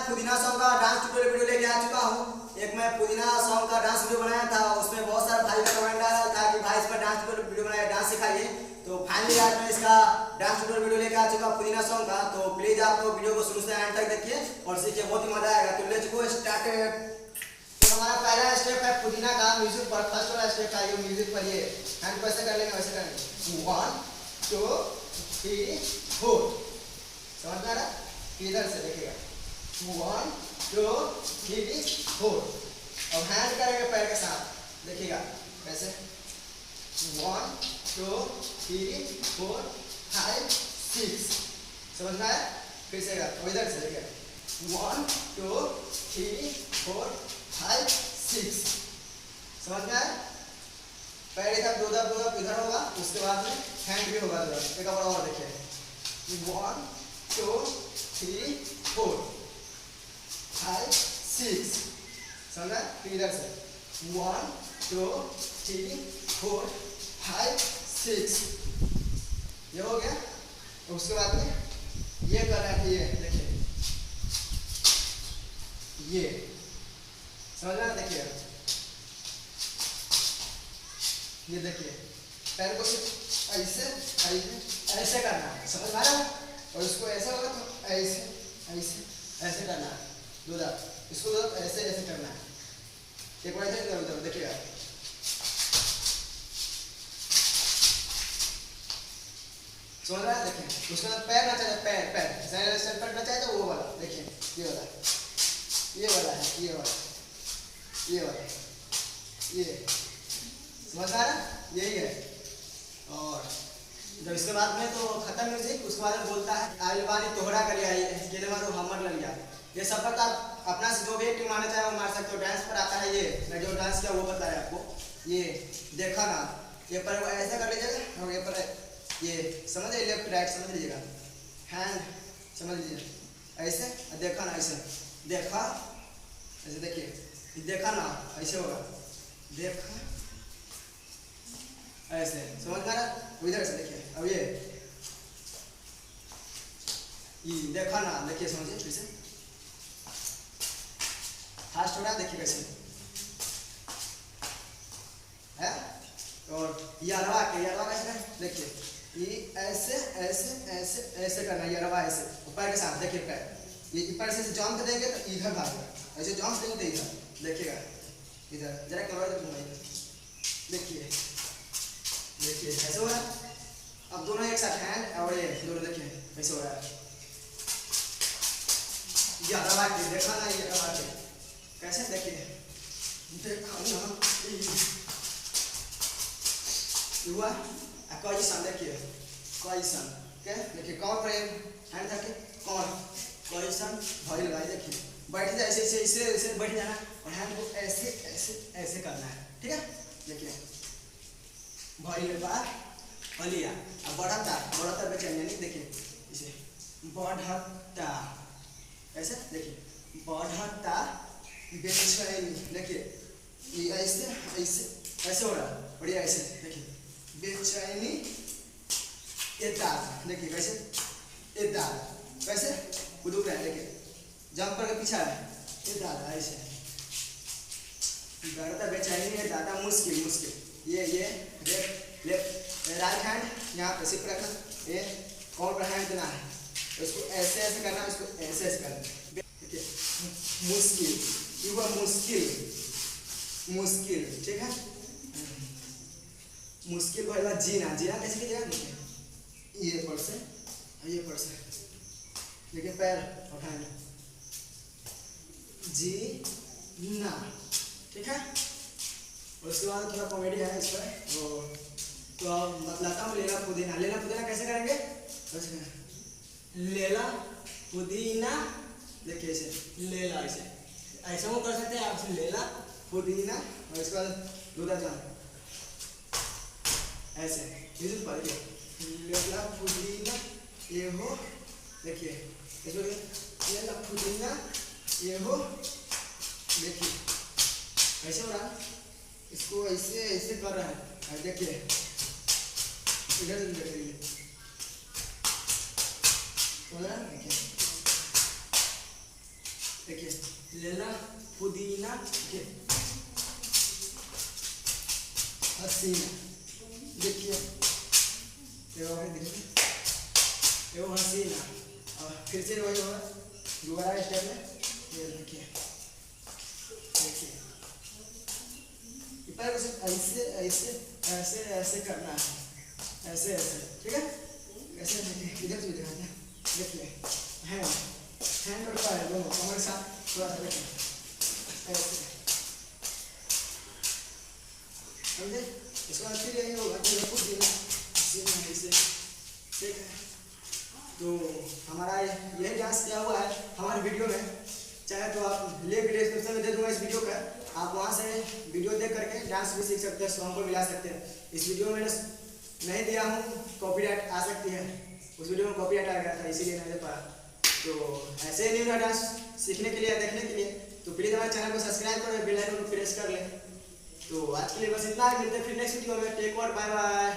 पुदीना सॉन्ग का dance tutorial video लेके आ चुका हूँ। एक मैं पुदीना सॉन्ग का डांस वीडियो बनाया था, उसमें बहुत सारे भाई का कमेंट आया था कि भाई इस पर डांस ट्यूटोरियल वीडियो बनाया, डांस सिखाइए। तो फाइनली आज मैं इसका डांस ट्यूटोरियल वीडियो लेके आ चुका पुदीना सॉन्ग का। तो प्लीज आप लोग वीडियो को शुरू से एंड तक देखिए और सीखिए, बहुत ही मजा आएगा। तो लेट्स गो स्टार्ट। तो हमारा पहला स्टेप है पुदीना का म्यूजिक पर। फर्स्ट वाला स्टेप है ये म्यूजिक पर, ये हैंड को ऐसे कर लेंगे, वैसे करेंगे 1 2 3 4। समझ में आ रहा? इधर से देखिएगा 1 2 3 4। अब हैंड करेंगे पैर के साथ, देखिएगा कैसे 1 2 3 4 5 6। समझ में आया? फिर से इधर से देखिए 1 2 3 4 5 6। समझ में आया? पैर इधर दो इधर होगा, उसके बाद में हैंड भी होगा इधर। एक बार और देखिए 1 2 3 4 5 6। समझा? फिर इधर से 1 2 3 4 5 6। ये हो गया। उसके बाद में ये कर रहे हैं, ये देखिए ये। समझ रहे? देखिए ये देखिए पैर को सिर्फ ऐसे ऐसे ऐसे करना है। समझ में आ रहा है? और इसको ऐसा होगा तो ऐसे ऐसे ऐसे करना है। दूधा इसको ऐसे ऐसे करना है। एक बार इधर उधर देखिएगा। समझ रहा है? देखिए उसके बाद पैर ना चाहिए, पैर पैर स्टेप पर ना चाहिए तो वो वाला देखिए, ये वाला है, ये वाला ये। समझ आ रहा? यही है। और जब इसके बाद में तो खत्म म्यूजिक, उसके बाद में बोलता है आइलवानी तोहरा कर लिया, ये मारो हमर लग गया। ये सब पर आप अपना से जो भी एक्टिंग मारना चाहे वो मार सकते हो। डांस पर आता है, ये मैं जो डांस किया वो बता रहा है आपको। ये देखा ना, ये पर ऐसा कर लीजिएगा और ये पर ये समझिए, लेफ्ट राइट समझ लीजिएगा, हैंड समझ लीजिए ऐसे, देखा ना ऐसे, देखा ऐसे, देखिए देखा ना ऐसे होगा, देखा ऐसे। समझ में आ रहा? इधर से देखिए। अब ये देखा ना, देखिए समझिए फिर से फास्ट हो रहा है, देखिए कैसे है। और ये अरवा कैसे है, देखिए ये ऐसे ऐसे ऐसे ऐसे करना है, ये अरवा ऐसे ऊपर के साथ। देखिए पैर ये ऊपर से जंप देंगे तो इधर भागेगा, ऐसे जंप देंगे तो इधर देखिएगा, इधर जरा करो इधर, देखिए ऐसे हो रहा है। अब दोनों एक साथ हैंड और ये दोनों देखिए कैसे हो रहा है। ये अरवा के देखा ना, ये अरवा के कैसे देखिए, देखा ना हुआ क्वेश्चन। देखिए क्वेश्चन क्या देखिए, कौन पर हैंड था के कौन क्वेश्चन भरी लगाई। देखिए बैठ जाए ऐसे ऐसे ऐसे बैठ जाना और हैंड को ऐसे ऐसे ऐसे करना है, ठीक है? देखिए भरी के बाद लिया। अब बढ़ता बेचैन यानी देखिए इसे बढ़ता ऐसे, देखिए बढ़ता बेचैन, देखिए ये ऐसे ऐसे ऐसे हो रहा है, बढ़िया ऐसे देखिए बेचैनी। देखिए कैसे कैसे उदुक रहा है, देखिए जंप करके पीछा है ऐसे। बढ़ता बेचैनी है दादा, मुश्किल। ये लेफ्ट राइट हैंड यहाँ पे सिर्फ रखा, ये कौन पर हैंड देना है, इसको ऐसे ऐसे करना है, इसको ऐसे ऐसे करना है। देखिए मुश्किल, ठीक है? मुश्किल भला जीना कैसे कीजिएगा, ये पर से देखिए पैर उठाएंगे, जीना, ठीक है? और उसके बाद थोड़ा कॉमेडी है इस पर। तो बतलाता हूँ लेला पुदीना कैसे करेंगे। लेला पुदीना, देखिए ऐसे लेला, ऐसे वो कर सकते हैं आप, लेला पुदीना। और इसके बाद दूधा जान ऐसे पर लेला पुदीना, ये हो देखिए इसमें लेला पुदीना, ये हो देखिए ऐसे हो रहा है। इसको ऐसे ऐसे कर रहा है, देखिए इधर से देखिए, देखिए देखिए लेला पुदीना हसीना, देखिए वो हसीना, और फिर से वही होगा दोबारा स्टेप में। ये देखिए पैर को ऐसे ऐसे ऐसे ऐसे करना है, ऐसे ऐसे, ठीक है। ऐसे देखिए इधर से दिखाते हैं, देखिए हैंड और पैर दोनों कमर के साथ थोड़ा सा देखिए ऐसे, समझे। इसका फिर यही होगा कि ऐसे, ठीक है। तो हमारा यही डांस किया हुआ है हमारे वीडियो में, चाहे तो आप लिंक डिस्क्रिप्शन में दे दूंगा इस वीडियो का, आप वहाँ से वीडियो देख करके डांस भी सीख सकते हैं, सॉन्ग को मिला सकते हैं। इस वीडियो में मैंने नहीं दिया हूँ, कॉपीराइट आ सकती है, उस वीडियो में कॉपीराइट आ गया था इसीलिए नहीं दे पाया। तो ऐसे ही न्यू डांस सीखने के लिए देखने के लिए तो प्लीज़ हमारे चैनल को सब्सक्राइब करें, बेल आइकन को प्रेस कर लें। तो आज के लिए बस इतना ही, मिलते हैं फिर नेक्स्ट वीडियो में। Take care, bye bye.